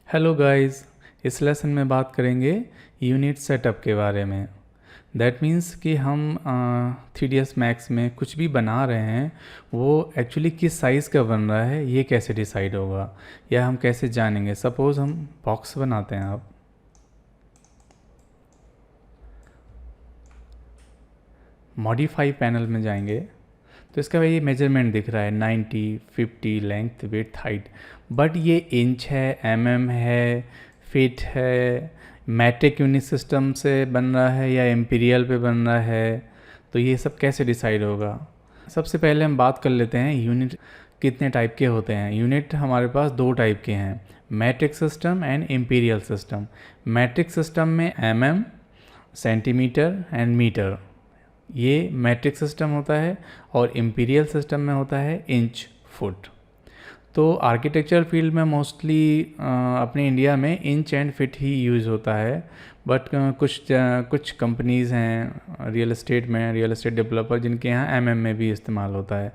Hello guys, इस lesson में बात करेंगे यूनिट सेटअप के बारे में। दैट मीन्स कि हम 3ds मैक्स में कुछ भी बना रहे हैं वो एक्चुअली किस साइज़ का बन रहा है ये कैसे डिसाइड होगा या हम कैसे जानेंगे। सपोज़ हम बॉक्स बनाते हैं, आप मॉडिफाई पैनल में जाएंगे तो इसका ये मेजरमेंट दिख रहा है 90, 50 लेंथ, विड्थ, हाइट। बट ये इंच है, है, फीट है, मैट्रिक यूनिट सिस्टम से बन रहा है या इम्पीरियल पे बन रहा है, तो ये सब कैसे डिसाइड होगा। सबसे पहले हम बात कर लेते हैं यूनिट कितने टाइप के होते हैं। यूनिट हमारे पास दो टाइप के हैं, matric system and imperial system. Matric system में सेंटीमीटर एंड मीटर, ये मैट्रिक सिस्टम होता है, और इम्पीरियल सिस्टम में होता है इंच, फुट। तो आर्किटेक्चर फील्ड में मोस्टली अपने इंडिया में inch and fit he use होता है। बट कुछ कंपनीज़ हैं रियल एस्टेट डेवलपर जिनके यहाँ में भी इस्तेमाल होता है।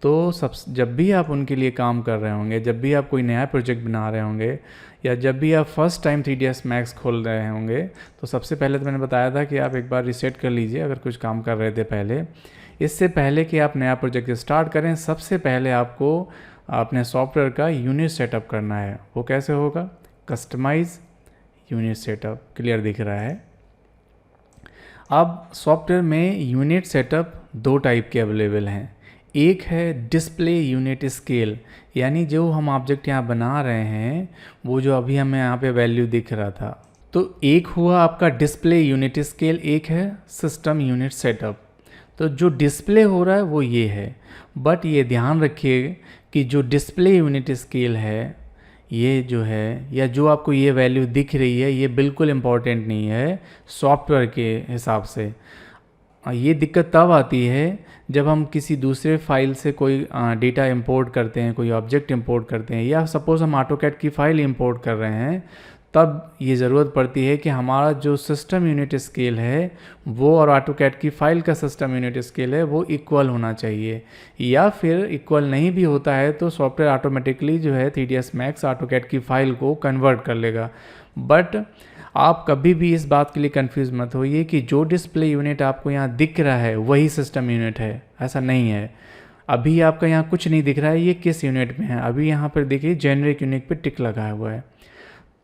तो जब भी आप उनके लिए काम कर रहे होंगे, जब भी आप कोई नया प्रोजेक्ट बना रहे होंगे, या जब भी आप फर्स्ट टाइम 3ds मैक्स खोल रहे होंगे, तो सबसे पहले तो मैंने बताया था कि आप एक बार रीसेट कर लीजिए अगर कुछ काम कर रहे थे पहले। इससे पहले कि आप नया प्रोजेक्ट स्टार्ट करें, सबसे पहले आपको अपने सॉफ्टवेयर का यूनिट सेटअप करना है। वो कैसे होगा? कस्टमाइज यूनिट सेटअप, क्लियर दिख रहा है। अब सॉफ्टवेयर में यूनिट सेटअप दो टाइप के अवेलेबल हैं। एक है डिस्प्ले यूनिट स्केल, यानी जो हम ऑब्जेक्ट यहाँ बना रहे हैं वो जो अभी हमें यहाँ पे वैल्यू दिख रहा था, तो एक हुआ आपका डिस्प्ले यूनिट स्केल, एक है सिस्टम यूनिट सेटअप। तो जो डिस्प्ले हो रहा है वो ये है, बट ये ध्यान रखिए कि जो डिस्प्ले यूनिट स्केल है ये जो है, या जो आपको ये वैल्यू दिख रही है, ये बिल्कुल इम्पॉर्टेंट नहीं है सॉफ्टवेयर के हिसाब से। ये दिक्कत तब आती है जब हम किसी दूसरे फाइल से कोई डेटा इंपोर्ट करते हैं, कोई ऑब्जेक्ट इंपोर्ट करते हैं, या सपोज़ हम ऑटोकैड की फ़ाइल इंपोर्ट कर रहे हैं, तब ये ज़रूरत पड़ती है कि हमारा जो सिस्टम यूनिट स्केल है वो और ऑटोकैड की फ़ाइल का सिस्टम यूनिट स्केल है वो इक्वल होना चाहिए। या फिर इक्वल नहीं भी होता है तो सॉफ्टवेयर ऑटोमेटिकली जो है 3ds मैक्स ऑटोकैड की फ़ाइल को कन्वर्ट कर लेगा। बट आप कभी भी इस बात के लिए कंफ्यूज मत होइए कि जो डिस्प्ले यूनिट आपको यहाँ दिख रहा है वही सिस्टम यूनिट है, ऐसा नहीं है। अभी आपका यहाँ कुछ नहीं दिख रहा है ये किस यूनिट में है। अभी यहाँ पर देखिए जेनरिक यूनिट पे टिक लगा हुआ है,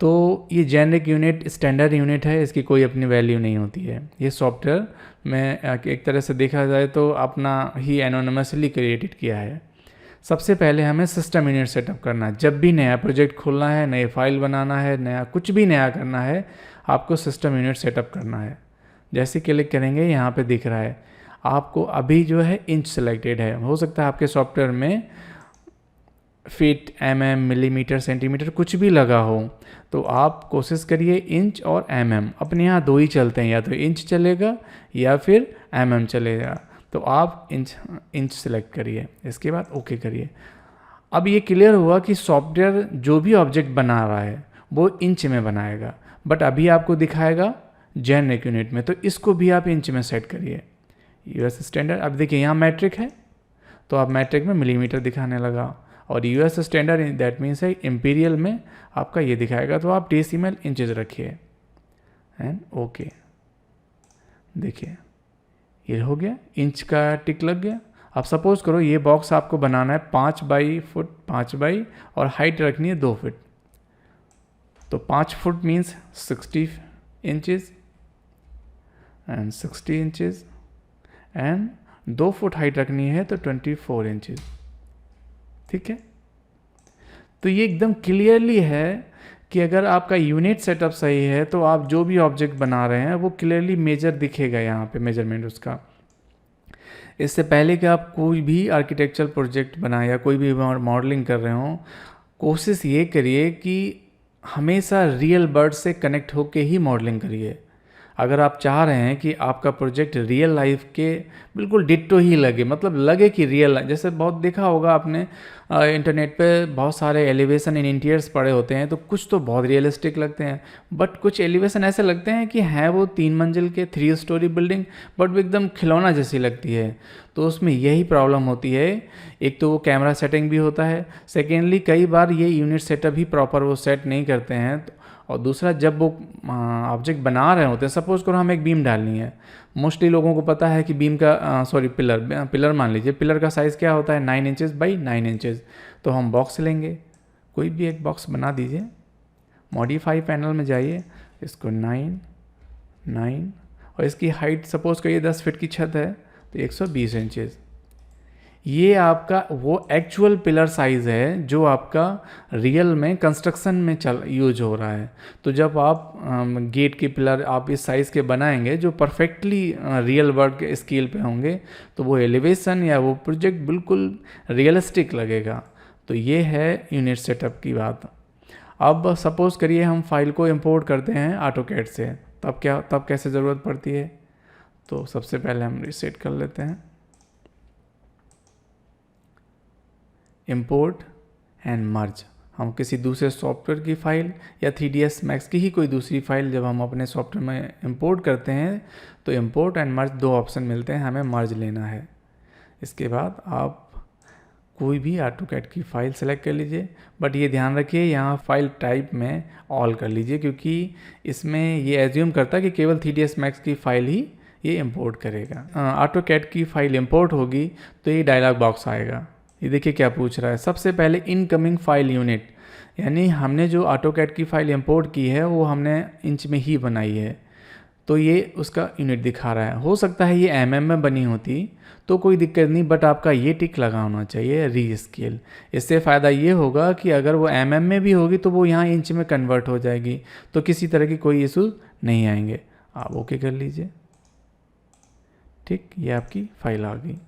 तो ये जेनरिक यूनिट स्टैंडर्ड यूनिट है, इसकी कोई अपनी वैल्यू नहीं होती है। ये सॉफ्टवेयर में एक तरह से देखा जाए तो अपना ही एनोनिमसली क्रिएटेड किया है। सबसे पहले हमें सिस्टम यूनिट सेटअप करना है। जब भी नया प्रोजेक्ट खोलना है, नई फाइल बनाना है, नया कुछ भी नया करना है, आपको सिस्टम यूनिट सेटअप करना है। जैसे क्लिक करेंगे यहाँ पे दिख रहा है आपको अभी जो है इंच सेलेक्टेड है। हो सकता है आपके सॉफ्टवेयर में फीट, मिलीमीटर, सेंटीमीटर कुछ भी लगा हो, तो आप कोशिश करिए इंच और अपने यहाँ दो ही चलते हैं, या तो इंच चलेगा या फिर चलेगा। तो आप इंच सेलेक्ट करिए, इसके बाद ओके करिए। अब ये क्लियर हुआ कि सॉफ्टवेयर जो भी ऑब्जेक्ट बना रहा है वो इंच में बनाएगा, बट अभी आपको दिखाएगा जेनरिक यूनिट में, तो इसको भी आप इंच में सेट करिए। यूएस स्टैंडर्ड, अब देखिए यहाँ मैट्रिक है तो आप मैट्रिक में मिलीमीटर दिखाने लगा, और यूएस स्टैंडर्ड दैट मीन्स है इम्पीरियल में आपका ये दिखाएगा, तो आप डेसिमल इंचेस रखिए एंड ओके। देखिए ये हो गया, इंच का टिक लग गया। अब सपोज करो ये बॉक्स आपको बनाना है 5 बाई फुट, 5 बाई, और हाइट रखनी है 2 फुट, तो 5 foot means 60 inches and 60 inches, and 2 foot height रखनी है तो 24 इंचेस। ठीक है, तो ये एकदम क्लियरली है कि अगर आपका यूनिट सेटअप सही है तो आप जो भी ऑब्जेक्ट बना रहे हैं वो क्लियरली मेजर दिखेगा यहाँ पे, मेजरमेंट उसका। इससे पहले कि आप कोई भी आर्किटेक्चरल प्रोजेक्ट बनाए या कोई भी मॉडलिंग कर रहे हो, कोशिश ये करिए कि हमेशा रियल बर्ड से कनेक्ट होके ही मॉडलिंग करिए। अगर आप चाह रहे हैं कि आपका प्रोजेक्ट रियल लाइफ के बिल्कुल डिट्टो ही लगे, मतलब लगे कि रियल, जैसे बहुत देखा होगा आपने इंटरनेट पे बहुत सारे एलिवेशन इन इंटीरियर्स पड़े होते हैं, तो कुछ तो बहुत रियलिस्टिक लगते हैं, बट कुछ एलिवेशन ऐसे लगते हैं कि हैं वो 3 मंजिल के 3 स्टोरी बिल्डिंग, बट वो एकदम खिलौना जैसी लगती है। तो उसमें यही प्रॉब्लम होती है, एक तो वो कैमरा सेटिंग भी होता है, सेकेंडली कई बार ये यूनिट सेटअप ही प्रॉपर वो सेट नहीं करते हैं, और दूसरा जब वो ऑब्जेक्ट बना रहे होते हैं, सपोज करो हम एक बीम डालनी है, मोस्टली लोगों को पता है कि बीम का पिलर मान लीजिए, पिलर का साइज़ क्या होता है 9 इंचेस बाई 9 इंचेस। तो हम बॉक्स लेंगे, कोई भी एक बॉक्स बना दीजिए, मॉडिफाई पैनल में जाइए, इसको 9 और इसकी हाइट सपोज करिए 10 फीट की छत है तो 120 इंचेस। ये आपका वो एक्चुअल पिलर साइज़ है जो आपका रियल में कंस्ट्रक्शन में यूज हो रहा है। तो जब आप गेट के पिलर आप इस साइज़ के बनाएंगे जो परफेक्टली रियल वर्ल्ड के स्केल पे होंगे, तो वो एलिवेशन या वो प्रोजेक्ट बिल्कुल रियलिस्टिक लगेगा। तो ये है यूनिट सेटअप की बात। अब सपोज़ करिए हम फाइल को इंपोर्ट करते हैं ऑटोकैड से, तब कैसे ज़रूरत पड़ती है। तो सबसे पहले हम रीसेट कर लेते हैं, इंपोर्ट एंड मर्ज। हम किसी दूसरे सॉफ्टवेयर की फ़ाइल या 3ds Max की ही कोई दूसरी फाइल जब हम अपने सॉफ्टवेयर में इंपोर्ट करते हैं तो इंपोर्ट एंड मर्ज 2 ऑप्शन मिलते हैं, हमें मर्ज लेना है। इसके बाद आप कोई भी ऑटोकैड की फ़ाइल सेलेक्ट कर लीजिए, बट ये ध्यान रखिए यहाँ फाइल टाइप में ऑल कर लीजिए, क्योंकि इसमें ये एज्यूम करता है कि केवल 3ds Max की फ़ाइल ही ये इंपोर्ट करेगा। ऑटोकैड की फ़ाइल इंपोर्ट होगी तो ये डायलॉग बॉक्स आएगा। ये देखिए क्या पूछ रहा है, सबसे पहले इनकमिंग फाइल यूनिट, यानी हमने जो ऑटोकैड की फ़ाइल इंपोर्ट की है वो हमने इंच में ही बनाई है, तो ये उसका यूनिट दिखा रहा है। हो सकता है ये mm में बनी होती तो कोई दिक्कत नहीं, बट आपका ये टिक लगा होना चाहिए रीस्केल। इससे फ़ायदा ये होगा कि अगर वो mm में भी होगी तो वो यहाँ इंच में कन्वर्ट हो जाएगी, तो किसी तरह की कोई इशू नहीं आएंगे। आप ओके कर लीजिए, ठीक, ये आपकी फ़ाइल आ गई।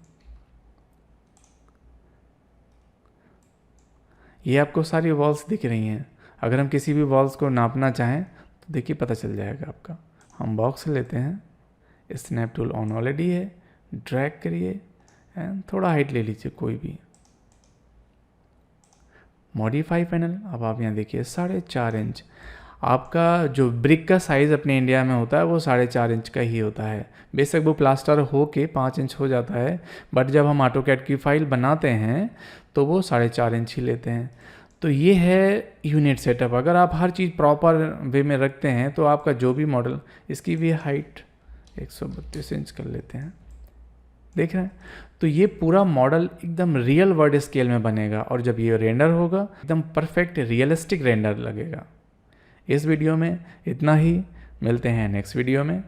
ये आपको सारी वॉल्स दिख रही हैं। अगर हम किसी भी वॉल्स को नापना चाहें तो देखिए पता चल जाएगा आपका। हम बॉक्स लेते हैं, स्नैप टूल ऑन ऑलरेडी है, ड्रैग करिए एंड थोड़ा हाइट ले लीजिए कोई भी, मॉडिफाई पैनल। अब आप यहाँ देखिए 4.5 इंच, आपका जो ब्रिक का साइज़ अपने इंडिया में होता है वो 4.5 इंच का ही होता है। बेशक वो प्लास्टर हो के 5 इंच हो जाता है, बट जब हम ऑटोकैड की फ़ाइल बनाते हैं तो वो 4.5 इंच ही लेते हैं। तो ये है यूनिट सेटअप। अगर आप हर चीज़ प्रॉपर वे में रखते हैं तो आपका जो भी मॉडल, इसकी भी हाइट 132 इंच कर लेते हैं, देख रहे हैं। तो ये पूरा मॉडल एकदम रियल वर्ल्ड स्केल में बनेगा, और जब ये रेंडर होगा एकदम परफेक्ट रियलिस्टिक रेंडर लगेगा। इस वीडियो में इतना ही, मिलते हैं नेक्स्ट वीडियो में।